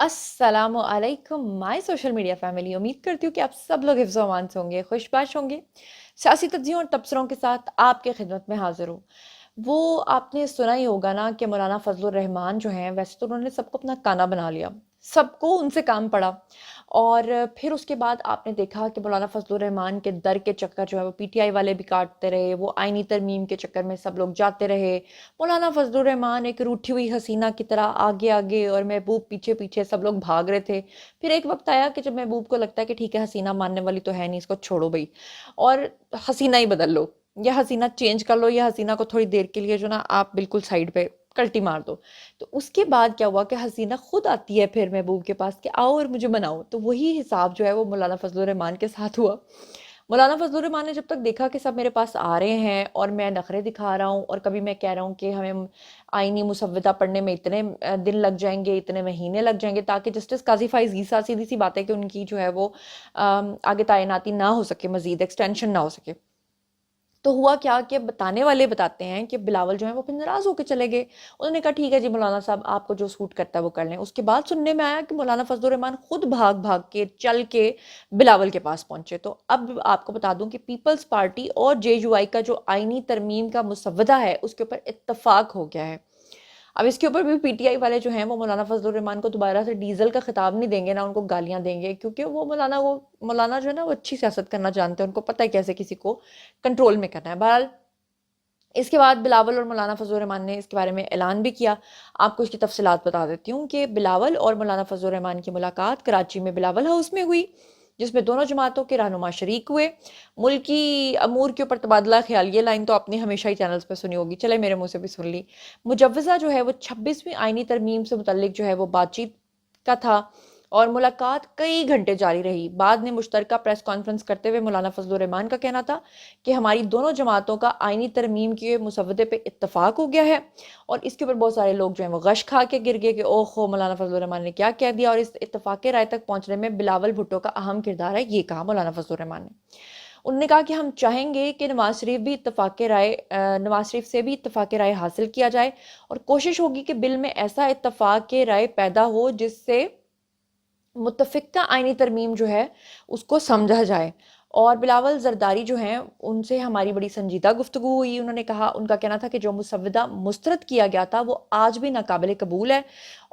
अस्सलामु अलैकुम my social media family. उम्मीद करती हूँ कि आप सब लोग हिफ्ज़ व अमान से होंगे, खुशबाश होंगे। सियासी तज्ज़ियों और तबसरों के साथ आपके खिदमत में हाज़िर हूँ। वो आपने सुना ही होगा ना कि मौलाना फ़ज़लुर रहमान जो हैं, वैसे तो उन्होंने सबको अपना काना बना लिया। सबको उनसे काम पड़ा और फिर उसके बाद आपने देखा कि मौलाना फ़ज़लुर रहमान के दर के चक्कर जो है वो पीटीआई वाले भी काटते रहे, वो आइनी तरमीम के चक्कर में सब लोग जाते रहे। मौलाना फजलुर रहमान एक रूठी हुई हसीना की तरह आगे आगे और महबूब पीछे पीछे सब लोग भाग रहे थे। फिर एक वक्त आया कि जब महबूब को लगता है कि ठीक है, हसीना मानने वाली तो है नहीं, इसको छोड़ो भाई और हसीना ही बदल लो, या हसीना चेंज कर लो, या हसीना को थोड़ी देर के लिए जो ना आप बिल्कुल साइड पे कल्टी मार दो। तो उसके बाद क्या हुआ कि हसीना खुद आती है फिर महबूब के पास कि आओ और मुझे बनाओ। तो वही हिसाब जो है वो मौलाना फजलुर रहमान के साथ हुआ। मौलाना फजलुर रहमान ने जब तक देखा कि सब मेरे पास आ रहे हैं और मैं नखरे दिखा रहा हूँ और कभी मैं कह रहा हूँ कि हमें आईनी मुसव्वदा पढ़ने में इतने दिन लग जाएंगे, इतने महीने लग जाएंगे, ताकि जस्टिस काजी फाइज ईसा, सीधी सी बात है कि उनकी जो है वो आगे तैनाती ना हो सके, मजीद एक्सटेंशन ना हो सके। तो हुआ क्या कि बताने वाले बताते हैं कि बिलावल जो है वो फिर नाराज होकर चले गए। उन्होंने कहा ठीक है जी मौलाना साहब, आपको जो सूट करता है वो कर लें। उसके बाद सुनने में आया कि मौलाना फजलुर रहमान खुद भाग भाग के चल के बिलावल के पास पहुंचे। तो अब आपको बता दूं कि पीपल्स पार्टी और जेयूआई का जो आईनी तरमीम का मुसव्वदा है उसके ऊपर इत्तफाक हो गया है। अब इसके ऊपर भी पीटीआई वाले जो हैं वो मौलाना फजलुर रहमान को दोबारा से डीजल का खिताब नहीं देंगे, ना उनको गालियां देंगे, क्योंकि वो मौलाना जो है ना वो अच्छी सियासत करना जानते हैं, उनको पता है कैसे किसी को कंट्रोल में करना है। बहरहाल इसके बाद बिलावल और मौलाना फजलुर रहमान ने इसके बारे में ऐलान भी किया। आपको इसकी तफसीलात बता देती हूँ कि बिलावल और मौलाना फजलुर रहमान की मुलाकात कराची में बिलावल हाउस में हुई, जिसमें दोनों जमातों के रहनुमा शरीक हुए। मुल्की अमूर के ऊपर तबादला ख्याल, ये लाइन तो आपने हमेशा ही चैनल्स पर सुनी होगी, चले मेरे मुंह से भी सुन ली। मुजव्वज़ा जो है वो 26वीं आईनी तरमीम से मुतल्लिक जो है वो बातचीत का था और मुलाकात कई घंटे जारी रही। बाद में मुश्तरका प्रेस कॉन्फ्रेंस करते हुए मौलाना फजलुर रहमान का कहना था कि हमारी दोनों जमातों का आईनी तरमीम के मुसव्वदे पे इत्तफाक हो गया है। और इसके ऊपर बहुत सारे लोग जो हैं वो गश खा के गिर गए कि ओहो मौलाना फजलुर रहमान ने क्या कह दिया। और इस इत्तफाक राय तक पहुंचने में बिलावल भुट्टो का अहम किरदार है, ये कहा मौलाना फजलुर रहमान ने। उन्होंने कहा कि हम चाहेंगे कि नवाज शरीफ से भी इत्तफाक राय हासिल किया जाए और कोशिश होगी कि बिल में ऐसा इत्तफाक राय पैदा हो जिससे मुत्तफ़िक़ा आईनी तरमीम जो है उसको समझा जाए। और बिलावल ज़रदारी जो हैं उनसे हमारी बड़ी संजीदा गुफ्तगू हुई। उन्होंने कहा, उनका कहना था कि जो मुसव्वदा मुस्तरद किया गया था वो आज भी नाकाबिल कबूल है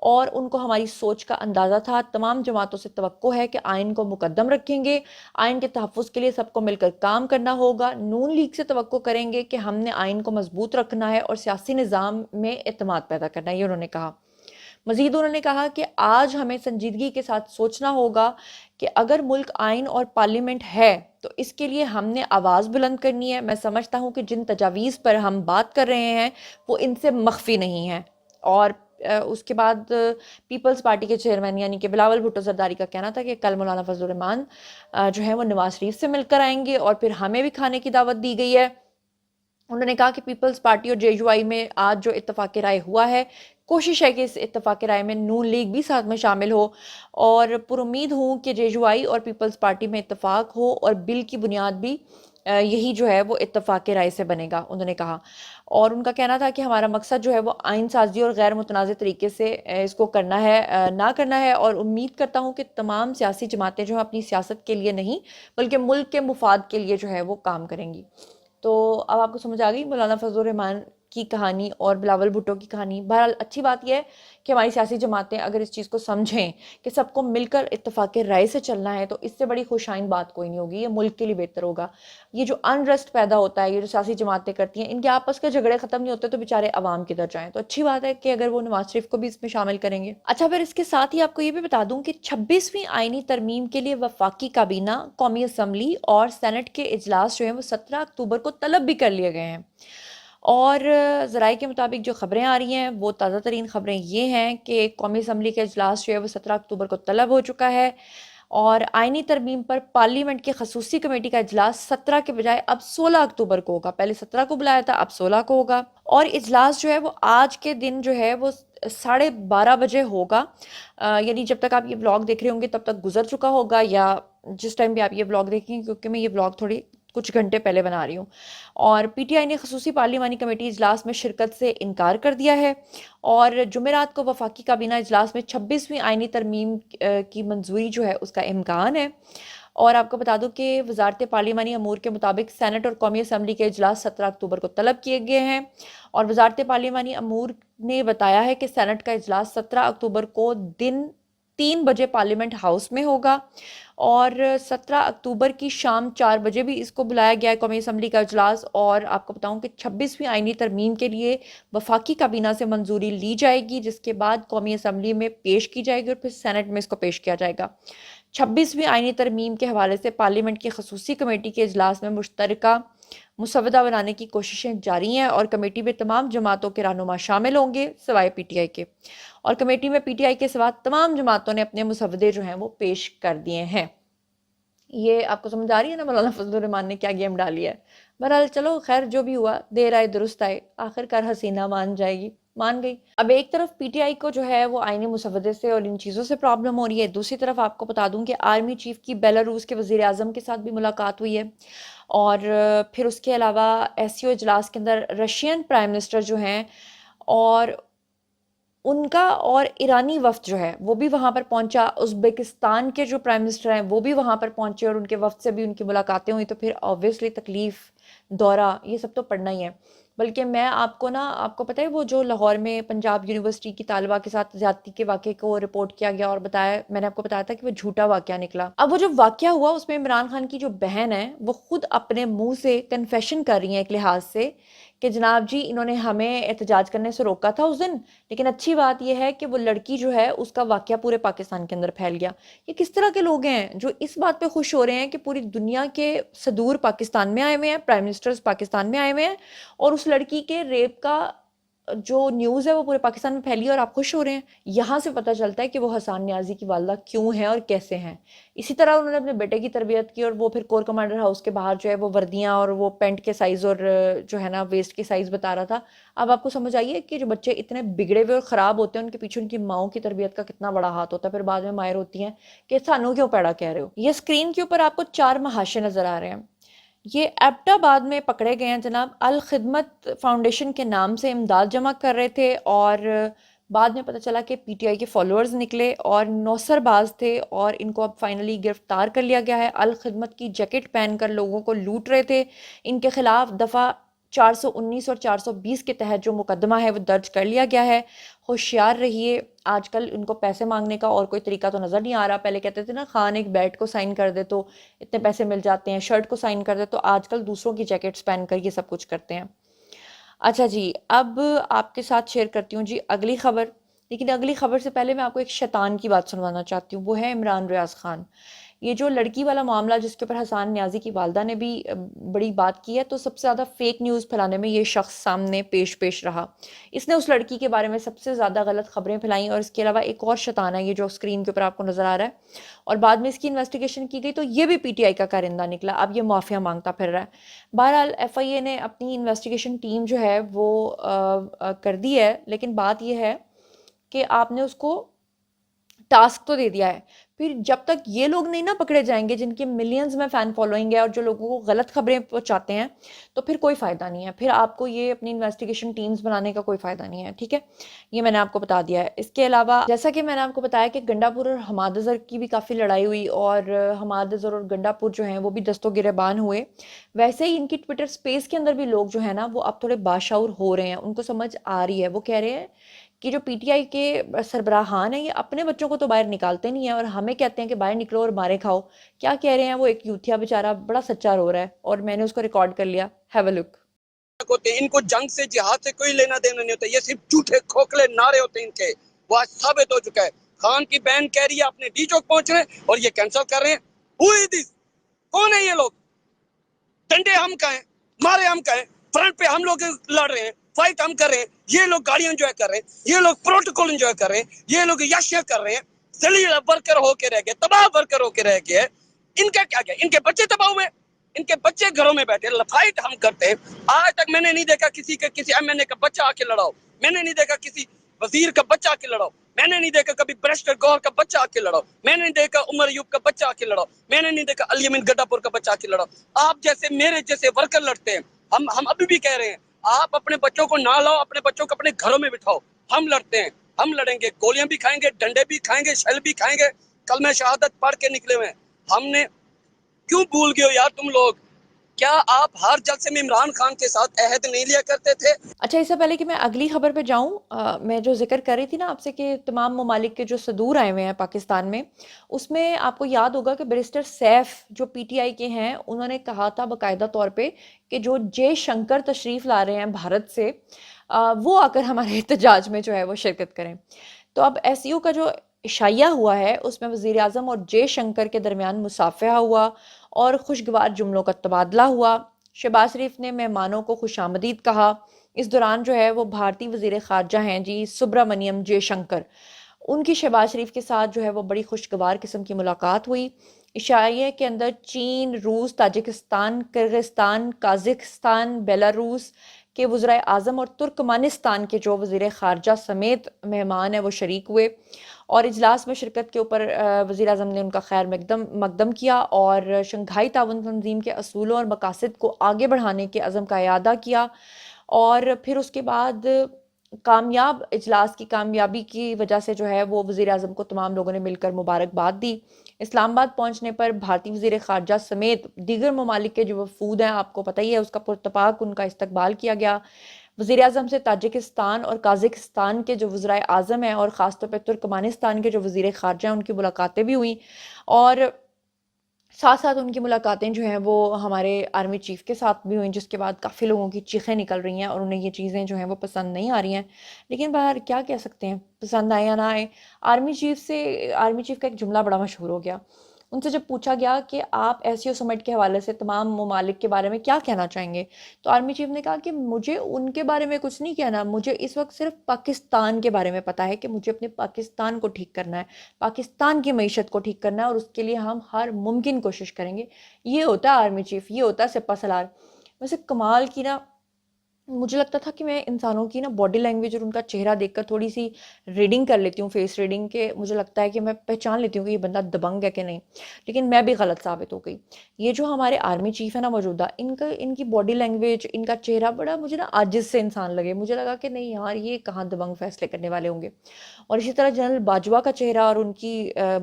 और उनको हमारी सोच का अंदाज़ा था। तमाम जमातों से तवक्को है कि आइन को मुकद्दम रखेंगे, आइन के तहफ़्फ़ुज़ के लिए सबको मिलकर काम करना होगा। नून लीग से तवक्को करेंगे कि हमने आइन को मजबूत रखना है और सियासी निज़ाम में एतमाद पैदा करना है, ये उन्होंने कहा। मजीद उन्होंने कहा कि आज हमें संजीदगी के साथ सोचना होगा कि अगर मुल्क आइन और पार्लियामेंट है तो इसके लिए हमने आवाज़ बुलंद करनी है। मैं समझता हूँ कि जिन तजावीज़ पर हम बात कर रहे हैं वो इनसे मख्फी नहीं है। और उसके बाद पीपल्स पार्टी के चेयरमैन यानी कि बिलावल भुट्टो जरदारी का कहना था कि कल मौलाना फजलुर रहमान जो है वो नवाज शरीफ से मिलकर आएंगे और फिर हमें भी खाने की दावत दी गई है। उन्होंने कहा कि पीपल्स पार्टी और जेयूआई में आज जो इत्तफाक राय हुआ है, कोशिश है कि इस इत्तफाक राय में नून लीग भी साथ में शामिल हो और पुरुम्मीद हूँ कि जेयूआई और पीपल्स पार्टी में इत्तफाक हो और बिल की बुनियाद भी यही जो है वो इत्तफाक राय से बनेगा, उन्होंने कहा। और उनका कहना था कि हमारा मकसद जो है वो आइन साजी और गैर मुतनाज़ तरीके से इसको करना है, ना करना है। और उम्मीद करता हूँ कि तमाम सियासी जमातें जो हैं अपनी सियासत के लिए नहीं बल्कि मुल्क के मुफाद के लिए जो है वो काम करेंगी। तो अब आपको समझ आ गई मौलाना फजलुर रहमान की कहानी और बिलावल भुट्टो की कहानी। बहरहाल अच्छी बात यह है कि हमारी सियासी जमातें अगर इस चीज़ को समझें कि सबको मिलकर इत्तफाक राय से चलना है तो इससे बड़ी खुशाइन बात कोई नहीं होगी, ये मुल्क के लिए बेहतर होगा। ये जो अनरेस्ट पैदा होता है, ये जो सियासी जमातें करती हैं, इनके आपस के झगड़े खत्म नहीं होते तो बेचारे अवाम किधर जाएं। तो अच्छी बात है कि अगर वो नवाज शरीफ को भी इसमें शामिल करेंगे। अच्छा, फिर इसके साथ ही आपको ये भी बता दूं कि 26वीं आईनी तरमीम के लिए वफाकी काबीना, कौमी असम्बली और सेनेट के इजलास जो हैं वो 17 अक्टूबर को तलब भी कर लिए गए हैं। और ज़राए के मुताबिक जो ख़बरें आ रही हैं वो ताज़ा तरीन ख़बरें ये हैं कि कौमी असम्बली का इजलास जो है वो 17 अक्टूबर को तलब हो चुका है और आइनी तरमीम पर पार्लियामेंट की खसूसी कमेटी का इजलास 17 के बजाय अब 16 अक्टूबर को होगा। पहले 17 को बुलाया था, अब 16 को होगा। और इजलास जो है वो आज के दिन जो है वो 12:30 बजे होगा। यानी जब तक आप ये ब्लॉग देख रहे होंगे तब तक गुजर चुका होगा, या जिस टाइम भी आप ये ब्लॉग देखेंगे, क्योंकि मैं ये ब्लॉग थोड़ी कुछ घंटे पहले बना रही हूँ। और पीटीआई ने खसूसी पार्लिमानी कमेटी इजलास में शिरकत से इनकार कर दिया है और जुमेरात को वफाकी काबीना इजलास में 26वीं आइनी तरमीम की मंजूरी जो है उसका इम्कान है। और आपको बता दूं कि वजारत पार्लिमानी अमूर के मुताबिक सेनेट और कौमी असम्बली के इजलास 17 अक्टूबर को तलब किए गए हैं और वजारत पार्लिमानी अमूर ने बताया है कि सेनेट का इजलास 17 अक्टूबर को दिन 3 बजे पार्लियामेंट हाउस में होगा और 17 अक्टूबर की शाम 4 बजे भी इसको बुलाया गया है कौमी असम्बली का इजलास। और आपको बताऊं कि 26वीं आइनी तरमीम के लिए वफाकी काबीना से मंजूरी ली जाएगी जिसके बाद कौमी असम्बली में पेश की जाएगी और फिर सेनेट में इसको पेश किया जाएगा। 26वीं आइनी तरमीम के हवाले से पार्लियामेंट की खसूसी कमेटी के इजलास में मुश्तरका मुसवदा बनाने की कोशिशें जारी हैं और कमेटी में तमाम जमातों के रहनुमा शामिल होंगे सिवाय पीटीआई के। और कमेटी में पीटीआई के सिवा तमाम जमातों ने अपने मुसवदे जो हैं वो पेश कर दिए हैं। ये आपको समझ आ रही है ना मौलाना फजलुर रहमान ने क्या गेम डाली है। बहरहाल चलो खैर जो भी हुआ देर आए दुरुस्त आए, आखिरकार हसीना मान जाएगी, मान गई। अब एक तरफ पीटीआई को जो है वो आईनी मुसवदे से और इन चीज़ों से प्रॉब्लम हो रही है, दूसरी तरफ आपको बता दूं कि आर्मी चीफ की बेलारूस के वज़ीर आज़म के साथ भी मुलाकात हुई है और फिर उसके अलावा एससीओ इजलास के अंदर रशियन प्राइम मिनिस्टर जो हैं और उनका और ईरानी वफ़द जो है वो भी वहाँ पर पहुँचा, उज़्बेकिस्तान के जो प्राइम मिनिस्टर हैं वो भी वहाँ पर पहुँचे और उनके वफ़द से भी उनकी मुलाकातें हुई। तो फिर ऑब्वियसली तकलीफ़, दौरा, ये सब तो पड़ना ही है। बल्कि मैं आपको ना, आपको पता है वो जो लाहौर में पंजाब यूनिवर्सिटी की तालिबा के साथ ज़्यादती के वाक़े को रिपोर्ट किया गया और बताया, मैंने आपको बताया था कि वो झूठा वाक़या निकला। अब वो जो वाक़या हुआ उसमें इमरान खान की जो बहन है वो खुद अपने मुँह से कन्फेशन कर रही हैं एक लिहाज से कि जनाब जी इन्होंने हमें एहतजाज करने से रोका था उस दिन, लेकिन अच्छी बात यह है कि वो लड़की जो है उसका वाक़या पूरे पाकिस्तान के अंदर फैल गया। ये किस तरह के लोग हैं जो इस बात पे खुश हो रहे हैं कि पूरी दुनिया के सदूर पाकिस्तान में आए हुए हैं, प्राइम मिनिस्टर्स पाकिस्तान में आए हुए हैं और उस लड़की के रेप का जो न्यूज़ है वो पूरे पाकिस्तान में फैली है और आप खुश हो रहे हैं। यहाँ से पता चलता है कि वो हसन न्याजी की वालदा क्यों है और कैसे हैं। इसी तरह उन्होंने अपने बेटे की तरबियत की और वो फिर कोर कमांडर हाउस के बाहर जो है वो वर्दियाँ और वो पेंट के साइज़ और जो है ना वेस्ट के साइज़ बता रहा था। अब आपको समझ आइए कि जो बच्चे इतने बिगड़े हुए और ख़राब होते हैं उनके पीछे उनकी माओ की तरबियत का कितना बड़ा हाथ होता है। फिर बाद में मायर होती हैं कि सानू क्यों पैड़ा कह रहे हो। ये स्क्रीन के ऊपर आपको 4 महाशे नज़र आ रहे हैं। ये एबटाबाद में पकड़े गए हैं जनाब, अल खिदमत फाउंडेशन के नाम से इमदाद जमा कर रहे थे और बाद में पता चला कि पीटीआई के फॉलोअर्स निकले और नौसरबाज थे और इनको अब फाइनली गिरफ्तार कर लिया गया है। अल खिदमत की जैकेट पहनकर लोगों को लूट रहे थे। इनके खिलाफ दफ़ा 419 और 420 के तहत जो मुकदमा है वो दर्ज कर लिया गया है। होशियार रहिए, आजकल इनको पैसे मांगने का और कोई तरीका तो नज़र नहीं आ रहा। पहले कहते थे ना खान एक बैट को साइन कर दे तो इतने पैसे मिल जाते हैं, शर्ट को साइन कर दे तो आजकल दूसरों की जैकेट्स पहन कर ये सब कुछ करते हैं। अच्छा जी, अब आपके साथ शेयर करती हूँ जी अगली खबर। लेकिन अगली खबर से पहले मैं आपको एक शैतान की बात सुनवाना चाहती हूँ, वो है इमरान रियाज खान। ये जो लड़की वाला मामला जिसके ऊपर हसन न्याजी की वालदा ने भी बड़ी बात की है, तो सबसे ज़्यादा फेक न्यूज़ फैलाने में ये शख्स सामने पेश रहा। इसने उस लड़की के बारे में सबसे ज़्यादा गलत खबरें फैलाई और इसके अलावा एक और शैतान है ये जो स्क्रीन के ऊपर आपको नज़र आ रहा है और बाद में इसकी इन्वेस्टिगेशन की गई तो ये भी पीटीआई का कारिंदा निकला। अब ये माफिया मांगता फिर रहा है। बहरहाल एफआईए ने अपनी इन्वेस्टिगेशन टीम जो है वो कर दी है, लेकिन बात यह है कि आपने उसको टास्क तो दे दिया है, फिर जब तक ये लोग नहीं ना पकड़े जाएंगे जिनकी मिलियंस में फ़ैन फॉलोइंग है और जो लोगों को गलत खबरें पहुंचाते हैं, तो फिर कोई फ़ायदा नहीं है। फिर आपको ये अपनी इन्वेस्टिगेशन टीम्स बनाने का कोई फ़ायदा नहीं है, ठीक है। ये मैंने आपको बता दिया है। इसके अलावा जैसा कि मैंने आपको बताया कि गंडापुर और हमादजर की भी काफ़ी लड़ाई हुई और हमादजर और गंडापुर जो हैं वो भी दस्तो गिरेबान हुए। वैसे ही इनकी ट्विटर स्पेस के अंदर भी लोग जो है ना वो अब थोड़े बाशाऊर हो रहे हैं, उनको समझ आ रही है। वो कह रहे हैं कि जो पीटीआई के सरबराहान हैं ये अपने बच्चों को तो बाहर निकालते नहीं है और हमें कहते हैं कि बाहर निकलो और मारे खाओ। क्या कह रहे हैं वो, एक यूथिया बेचारा बड़ा सच्चा रो रहा है और मैंने उसको रिकॉर्ड कर लिया। Have a look. होते इनको जंग से जिहाद से कोई लेना देना नहीं होता, ये सिर्फ झूठे खोखले नारे होते हैं इनके। वो आज साबित हो चुका है। खान की बहन कह रही है अपने डी चौक पहुंच रहे हैं और ये कैंसिल कर रहे हैं। Who is this? कौन है ये लोग? डंडे हम का है, मारे हम का है, फ्रंट पे हम लोग लड़ रहे हैं, फाइट हम कर रहे हैं, ये लोग गाड़ियां एंजॉय कर रहे हैं, ये लोग प्रोटोकॉल एंजॉय कर रहे हैं, ये लोग यश्या कर रहे हैं, जलील वर्कर होके रह गए, तबाह वर्कर होके रह गए। इनका क्या गया? इनके बच्चे तबाह हुए, इनके बच्चे घरों में बैठे। फाइट हम करते हैं। आज तक मैंने नहीं देखा किसी एमएनए का बच्चा आके लड़ाओ, मैंने नहीं देखा किसी वजीर का बच्चा आके लड़ाओ। मैंने नहीं देखा कभी बैरिस्टर गौहर का बच्चा आके लड़ाओ। मैंने नहीं देखा उमर अयूब का बच्चा आके लड़ाओ। मैंने नहीं देखा अली अमीन गड्ढापुर का बच्चा आके लड़ाओ। आप जैसे मेरे जैसे वर्कर लड़ते हैं। हम अभी भी कह रहे हैं, आप अपने बच्चों को ना लाओ, अपने बच्चों को अपने घरों में बिठाओ। हम लड़ते हैं, हम लड़ेंगे, गोलियां भी खाएंगे, डंडे भी खाएंगे, शैल भी खाएंगे, कलमे शहादत पढ़ के निकले हुए हैं। हमने क्यों भूल गए हो यार तुम लोग? क्या आप हर जलसे में इमरान खान के साथ अहद नहीं लिया करते थे? अच्छा, इससे पहले कि मैं अगली खबर पे जाऊं, मैं जो जिक्र कर रही थी ना आपसे कि तमाम ममालिक के जो सदूर आए हुए हैं पाकिस्तान में, उसमें आपको याद होगा कि बैरिस्टर सैफ जो पीटीआई के हैं, उन्होंने कहा था बाकायदा तौर पे कि जो जय शंकर तशरीफ़ ला रहे हैं भारत से, वो आकर हमारे एहतजाज में जो है वो शिरकत करें। तो अब एसयू का जो इशाया हुआ है उसमें वज़ीर आज़म और जय शंकर के दरमियान मुसाफहा हुआ और खुशगवार जुमलों का तबादला हुआ। शहबाज शरीफ ने मेहमानों को खुशामदीद कहा। इस दौरान जो है वो भारतीय वज़ीर ख़ारजा हैं जी सुब्रमण्यम जयशंकर, उनकी शहबाज शरीफ के साथ जो है वो बड़ी खुशगवार किस्म की मुलाकात हुई। इशाये के अंदर चीन, रूस, ताजिकिस्तान, किर्गिस्तान, काज़ाकिस्तान, बेलारूस के वज़राए आज़म और तुर्कमानिस्तान के जो वज़ीर ख़ारजा समेत मेहमान हैं वो शरीक हुए और इजलास में शिरकत के ऊपर वज़ीर आज़म ने उनका खैर मकदम किया और शंघाई ताउन तंजीम के असूलों और मकासद को आगे बढ़ाने के अज़म का इयादा किया। और फिर उसके बाद कामयाब इजलास की कामयाबी की वजह से जो है वो वज़ीर आज़म को तमाम लोगों ने मिलकर मुबारकबाद दी। इस्लामाबाद पहुंचने पर भारतीय वज़ीर ख़ारजा समेत दीगर ममालिक के जो वफ़ूद हैं, आपको पता ही है, उसका पुरतपाक उनका इस्तकबाल किया गया। वज़ीर आज़म से ताजिकिस्तान और काज़ाकिस्तान के जो वज़राए आज़म हैं और ख़ासतौर पर तुर्कमानिस्तान के जो वज़ीर ख़ारजा हैं उनकी मुलाकातें भी हुई और साथ साथ उनकी मुलाकातें जो हैं वो हमारे आर्मी चीफ़ के साथ भी हुई, जिसके बाद काफ़ी लोगों की चीखें निकल रही हैं और उन्हें ये चीज़ें जो हैं वो पसंद नहीं आ रही हैं। लेकिन बाहर क्या कह सकते हैं, पसंद आए या ना आए। आर्मी चीफ़ का एक जुमला बड़ा मशहूर हो गया। उनसे जब पूछा गया कि आप एससीओ समिट के हवाले से तमाम ममालिक के बारे में क्या कहना चाहेंगे, तो आर्मी चीफ ने कहा कि मुझे उनके बारे में कुछ नहीं कहना, मुझे इस वक्त सिर्फ पाकिस्तान के बारे में पता है कि मुझे अपने पाकिस्तान को ठीक करना है, पाकिस्तान की मईशत को ठीक करना है और उसके लिए हम हर मुमकिन कोशिश करेंगे। ये होता है आर्मी चीफ, ये होता है सिपा सलार। वैसे कमाल की ना, मुझे लगता था कि मैं इंसानों की ना बॉडी लैंग्वेज और उनका चेहरा देखकर थोड़ी सी रीडिंग कर लेती हूँ, फेस रीडिंग के, मुझे लगता है कि मैं पहचान लेती हूँ कि ये बंदा दबंग है कि नहीं, लेकिन मैं भी गलत साबित हो गई। ये जो हमारे आर्मी चीफ है ना मौजूदा, इनकी बॉडी लैंग्वेज, इनका चेहरा बड़ा मुझे ना आजिज़ से इंसान लगे। मुझे लगा कि नहीं यार, ये कहाँ दबंग फैसले करने वाले होंगे। और इसी तरह जनरल बाजवा का चेहरा और उनकी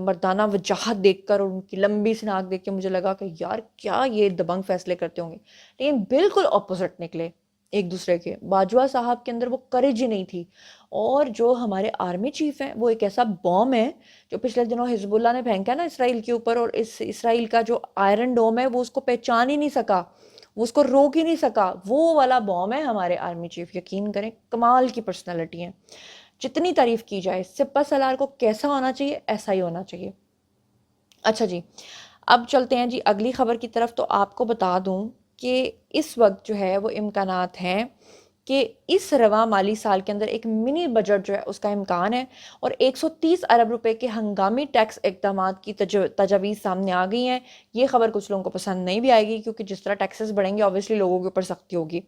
मर्दाना वजाहत देखकर और उनकी लंबी सी नाक देख के मुझे लगा कि यार क्या ये दबंग फैसले करते होंगे, लेकिन बिल्कुल अपोजिट निकले एक दूसरे के। बाजवा साहब के अंदर वो करेज ही नहीं थी। और जो हमारे आर्मी चीफ हैं वो एक ऐसा बॉम्ब है जो पिछले दिनों हिजबुल्लाह ने फेंका ना इसराइल के ऊपर, और इस इसराइल का जो आयरन डोम है वो उसको पहचान ही नहीं सका, वो उसको रोक ही नहीं सका। वो वाला बॉम्ब है हमारे आर्मी चीफ, यकीन करें कमाल की पर्सनैलिटी है। जितनी तारीफ की जाए, सिपा सलार को कैसा होना चाहिए ऐसा ही होना चाहिए। अच्छा जी, अब चलते हैं जी अगली खबर की तरफ। तो आपको बता दूं कि इस वक्त जो है वो इम्कानात हैं कि इस रवा माली साल के अंदर एक मिनी बजट जो है उसका इम्कान है और 130 अरब रुपए के हंगामी टैक्स इकदाम की तजावीज़ सामने आ गई हैं। ये खबर कुछ लोगों को पसंद नहीं भी आएगी क्योंकि जिस तरह टैक्सेस बढ़ेंगे ऑब्वियसली लोगों के ऊपर सख्ती होगी।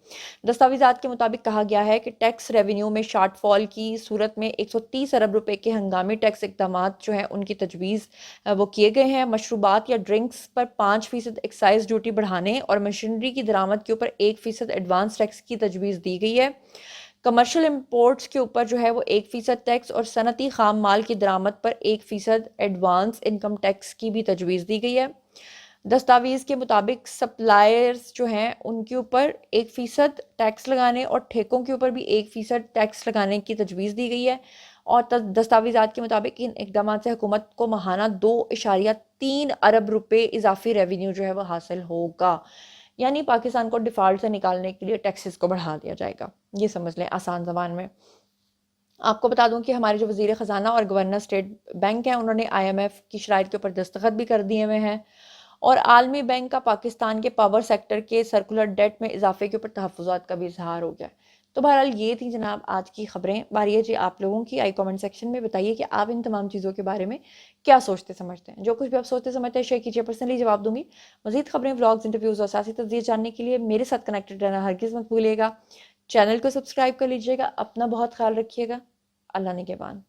दस्तावेज़ात के मुताबिक कहा गया है कि टैक्स रेवेन्यू में शार्टफॉल की सूरत में 130 अरब रुपए के हंगामी टैक्स इकदाम जो हैं उनकी तजवीज़ वो किए गए हैं। मशरूबात या ड्रिंक्स पर 5% एक्साइज ड्यूटी बढ़ाने और मशीनरी की दरामद के ऊपर 1% एडवांस टैक्स की तजवीज़ दी गई है। कमर्शियल इंपोर्ट्स के ऊपर जो है वो 1% टैक्स और सनती खाम माल की दरामद पर 1% एडवांस इनकम टैक्स की भी तजवीज़ दी गई है। दस्तावेज़ के मुताबिक सप्लायर्स जो हैं उनके ऊपर 1% टैक्स लगाने और ठेकों के ऊपर भी 1% टैक्स लगाने की तजवीज़ दी गई है। और दस्तावेज़ात के मुताबिक इन इकदाम से हुकूमत को माहाना 2.3 अरब रुपए इजाफी रेवेन्यू जो है वो हासिल होगा। यानी पाकिस्तान को डिफ़ॉल्ट से निकालने के लिए टैक्सेस को बढ़ा दिया जाएगा, ये समझ लें आसान ज़बान में। आपको बता दूं कि हमारे जो वज़ीर ख़जाना और गवर्नर स्टेट बैंक हैं उन्होंने IMF की शराइत के ऊपर दस्तखत भी कर दिए हुए हैं और आलमी बैंक का पाकिस्तान के पावर सेक्टर के सर्कुलर डेट में इजाफे के ऊपर तहफ़्फ़ुज़ात का भी इजहार हो गया। तो बहरहाल ये थी जनाब आज की खबरें। बारी है जी आप लोगों की। आई कमेंट सेक्शन में बताइए कि आप इन तमाम चीज़ों के बारे में क्या सोचते समझते हैं। जो कुछ भी आप सोचते समझते हैं शेयर कीजिए, पर्सनली जवाब दूंगी। मज़ीद खबरें, व्लॉग्स, इंटरव्यूज़ और सियासी तज्ज़िये जानने के लिए मेरे साथ कनेक्टेड रहना हरगिज़ मत भूलिएगा। चैनल को सब्सक्राइब कर लीजिएगा। अपना बहुत ख्याल रखिएगा। اللہ نگہبان.